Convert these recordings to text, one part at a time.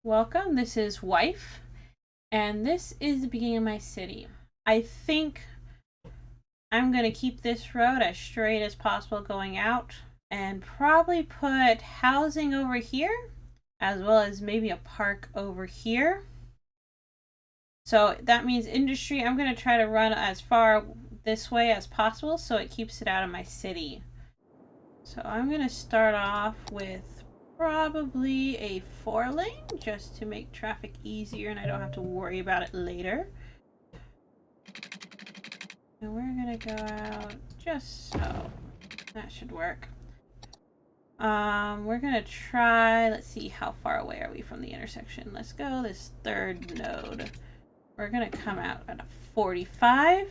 Welcome, this is Wife, and this is the beginning of my city. I think I'm going to keep this road as straight as possible going out and probably put housing over here as well as maybe a park over here. So that means industry, I'm going to try to run as far this way as possible so it keeps it out of my city. So I'm going to start off with probably a 4-lane just to make traffic easier and I don't have to worry about it later. And we're gonna go out just so. That should work. We're gonna try, let's see, how far away are we from the intersection? Let's go this third node. We're gonna come out at a 45.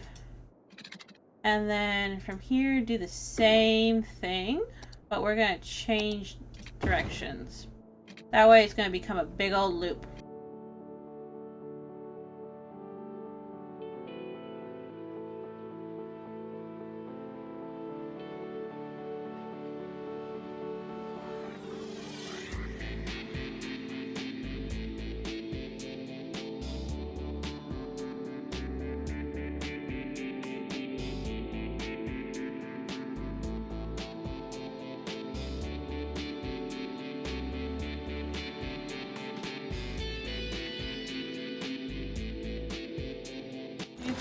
And then from here, do the same thing, but we're gonna change directions. That way it's gonna become a big old loop.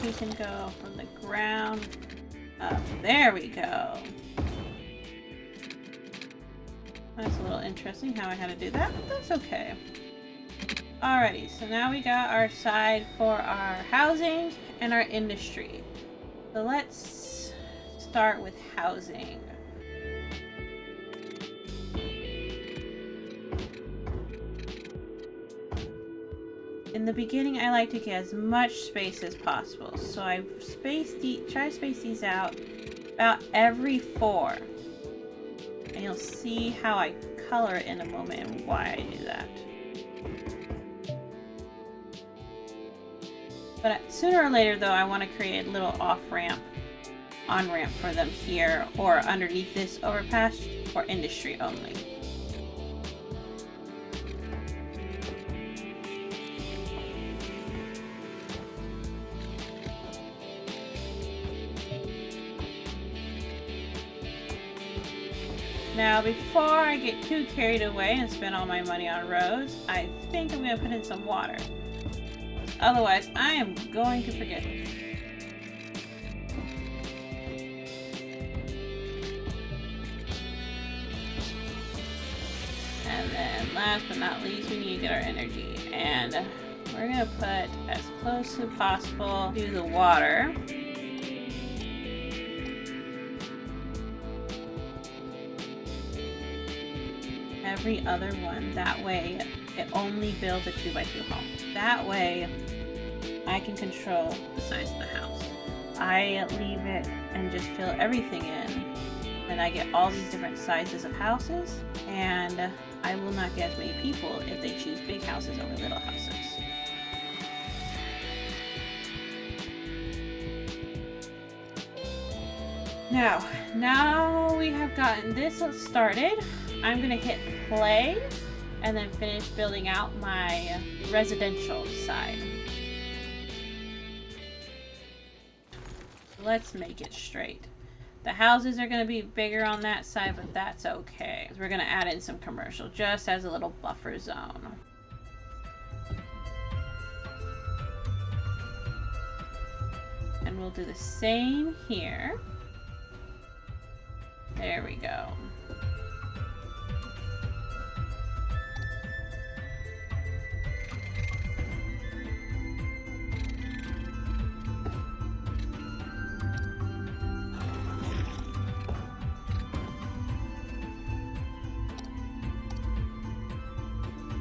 We can go from the ground up. There we go. That's a little interesting how I had to do that, but that's okay. Alrighty, so now we got our side for our housing and our industry. So let's start with housing. In the beginning, I like to get as much space as possible. So I try to space these out about every 4. And you'll see how I color it in a moment and why I do that. But sooner or later, though, I want to create a little off-ramp, on-ramp for them here or underneath this overpass for industry only. Now, before I get too carried away and spend all my money on roads, I think I'm going to put in some water. Otherwise, I am going to forget it. And then last but not least, we need to get our energy. And we're going to put as close as possible to the water. Every other one. That way it only builds a 2x2 home. That way I can control the size of the house. I leave it and just fill everything in, and I get all these different sizes of houses, and I will not get as many people if they choose big houses over little houses. Now we have gotten this started. I'm gonna hit play and then finish building out my residential side. Let's make it straight. The houses are gonna be bigger on that side, but that's okay. We're gonna add in some commercial just as a little buffer zone. And we'll do the same here. There we go.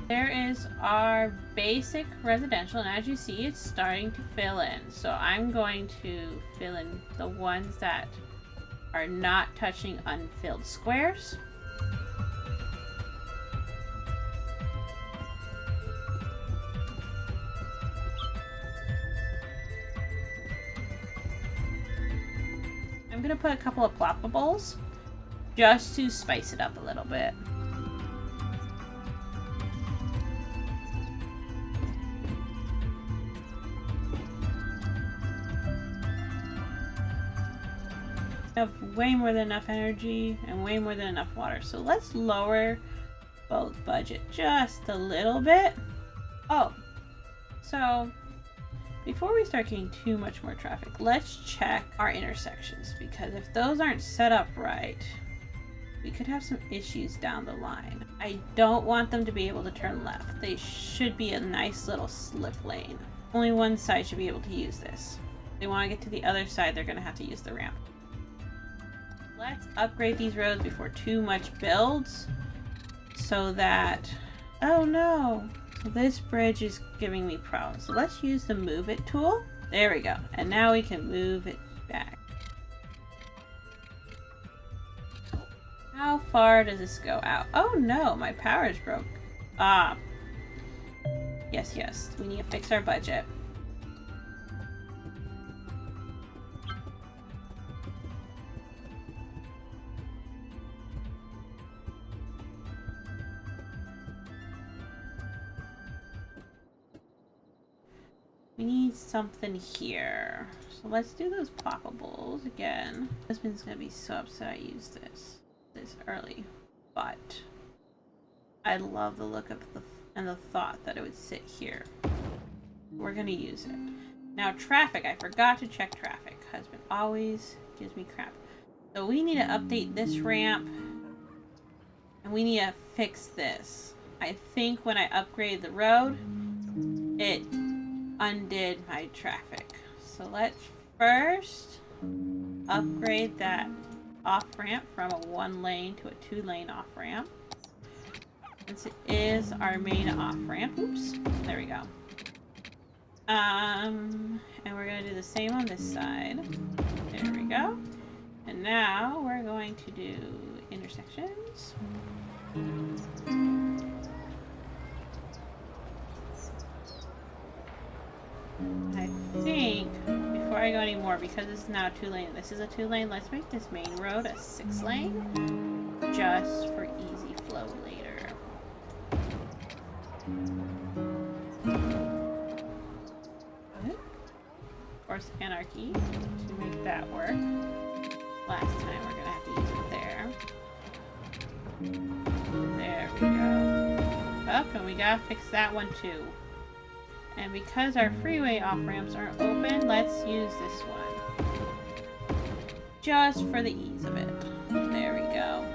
There is our basic residential, and as you see, it's starting to fill in. So I'm going to fill in the ones that are not touching unfilled squares. I'm gonna put a couple of ploppables just to spice it up a little bit. have way more than enough energy and way more than enough water. So let's lower both budget just a little bit. Oh, so before we start getting too much more traffic, let's check our intersections, because if those aren't set up right, we could have some issues down the line. I don't want them to be able to turn left. They should be a nice little slip lane. Only one side should be able to use this. If they want to get to the other side, they're going to have to use the ramp. Let's upgrade these roads before too much builds, so that... Oh no! This bridge is giving me problems. So let's use the move it tool. There we go. And now we can move it back. How far does this go out? Oh no, my power's broke. Ah. Yes. We need to fix our budget. We need something here. So let's do those poppables again. Husband's gonna be so upset I used this early. But I love the look of and the thought that it would sit here. We're gonna use it. Now traffic, I forgot to check traffic. Husband always gives me crap. So we need to update this ramp. And we need to fix this. I think when I upgrade the road, it undid my traffic. So let's first upgrade that off-ramp from a 1-lane to a 2-lane off-ramp. Since it is our main off-ramp. Oops. There we go. And we're going to do the same on this side. There we go. And now we're going to do intersections. I think, before I go any more, because this is now 2-lane, this is a 2-lane, let's make this main road a 6-lane, just for easy flow later. Force anarchy to make that work. Last time we're gonna have to use it there. There we go. Up, and we gotta fix that one too. And because our freeway off-ramps aren't open, let's use this one. Just for the ease of it. There we go.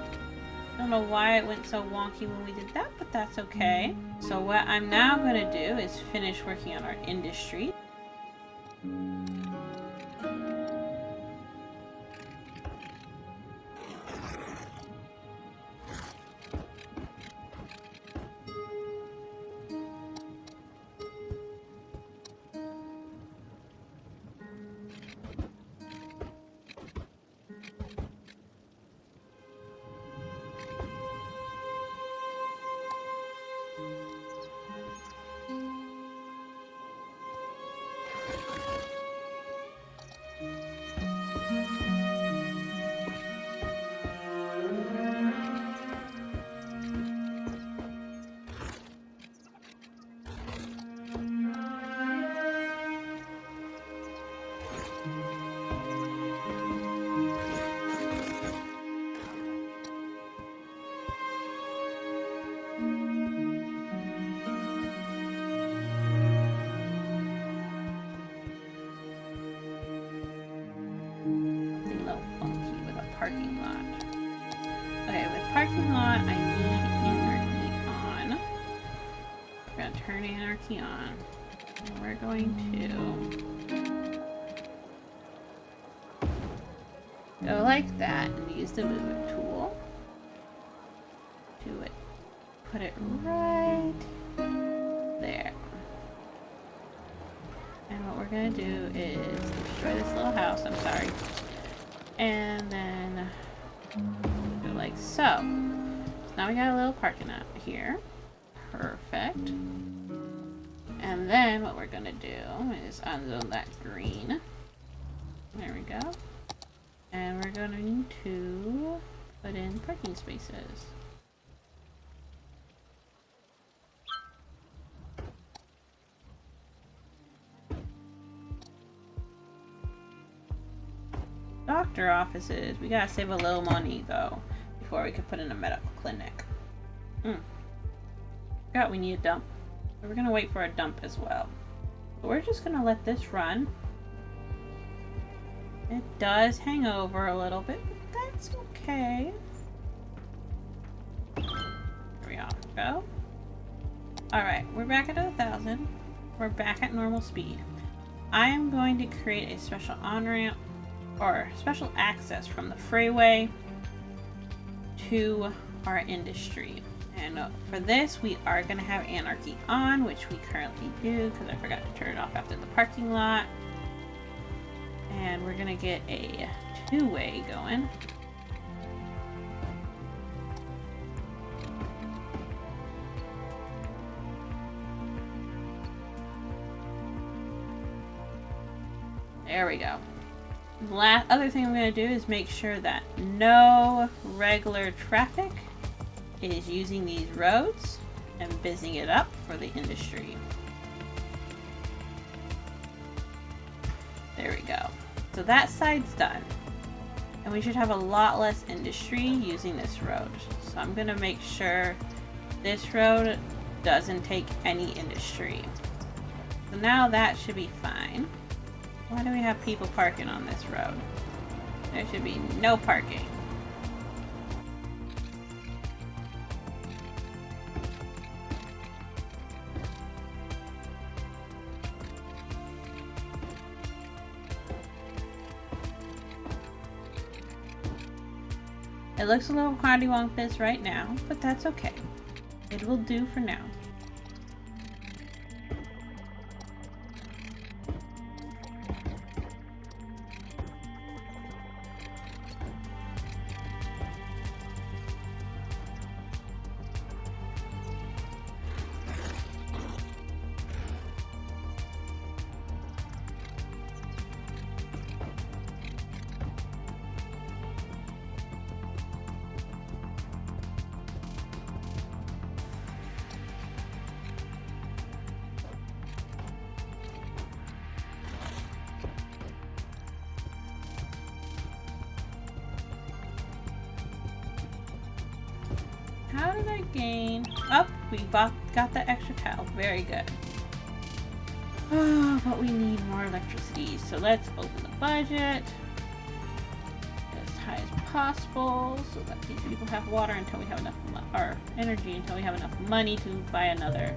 I don't know why it went so wonky when we did that, but that's okay. So what I'm now going to do is finish working on our industry. Parking lot. Okay, with parking lot, I need anarchy on. We're gonna turn anarchy on. And we're going to go like that and use the move it tool. Do it. Put it right there. And what we're gonna do is destroy this little house. I'm sorry. And then go like so. So now we got a little parking lot here. Perfect. And then what we're gonna do is unzone that green. There we go. And we're gonna need to put in parking spaces. Dock doctor offices. We gotta save a little money, though, before we can put in a medical clinic. Forgot we need a dump. So we're gonna wait for a dump as well. But we're just gonna let this run. It does hang over a little bit, but that's okay. Here we go. Alright, we're back at 1,000. We're back at normal speed. I am going to create a special on-ramp or special access from the freeway to our industry. And for this, we are going to have anarchy on, which we currently do because I forgot to turn it off after the parking lot. And we're going to get a two-way going. There we go. The other thing I'm going to do is make sure that no regular traffic is using these roads and busying it up for the industry. There we go. So that side's done. And we should have a lot less industry using this road. So I'm going to make sure this road doesn't take any industry. So now that should be fine. Why do we have people parking on this road? There should be no parking. It looks a little cattywampus right now, but that's okay. It will do for now. How did I gain? Oh, we got the extra tile. Very good. Oh, but we need more electricity. So let's open the budget as high as possible so that these people have water until we have enough, or energy until we have enough money to buy another.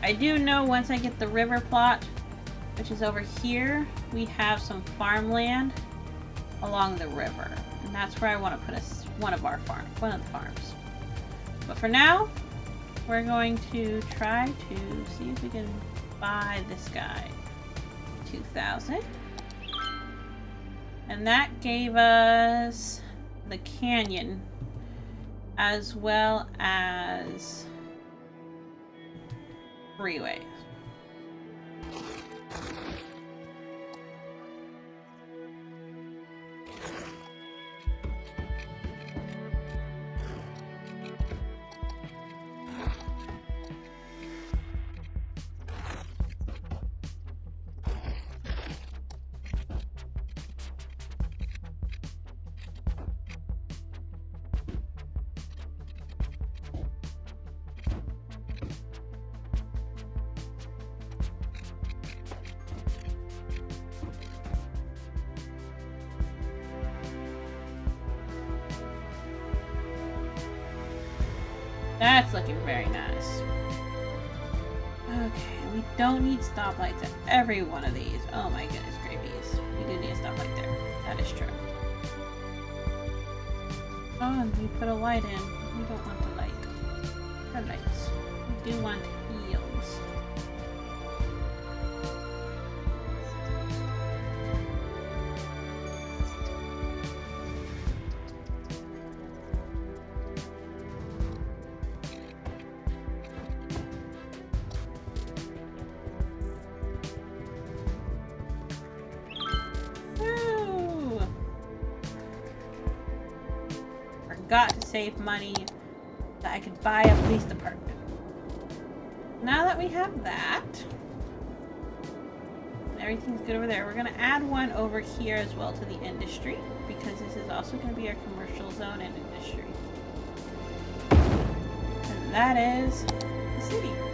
I do know once I get the river plot, which is over here, we have some farmland along the river. And that's where I want to put one of the farms. But for now, we're going to try to see if we can buy this guy. 2,000. And that gave us the canyon as well as freeways. That's looking very nice. Okay, we don't need stoplights at every one of these. Oh my goodness gracious. We do need a stoplight there. That is true. Oh, and we put a light in. We don't want the light. The lights. We do want heels. forgot to save money that I could buy a police department. Now that we have that, everything's good over there. We're going to add one over here as well to the industry, because this is also going to be our commercial zone and industry. And that is the city.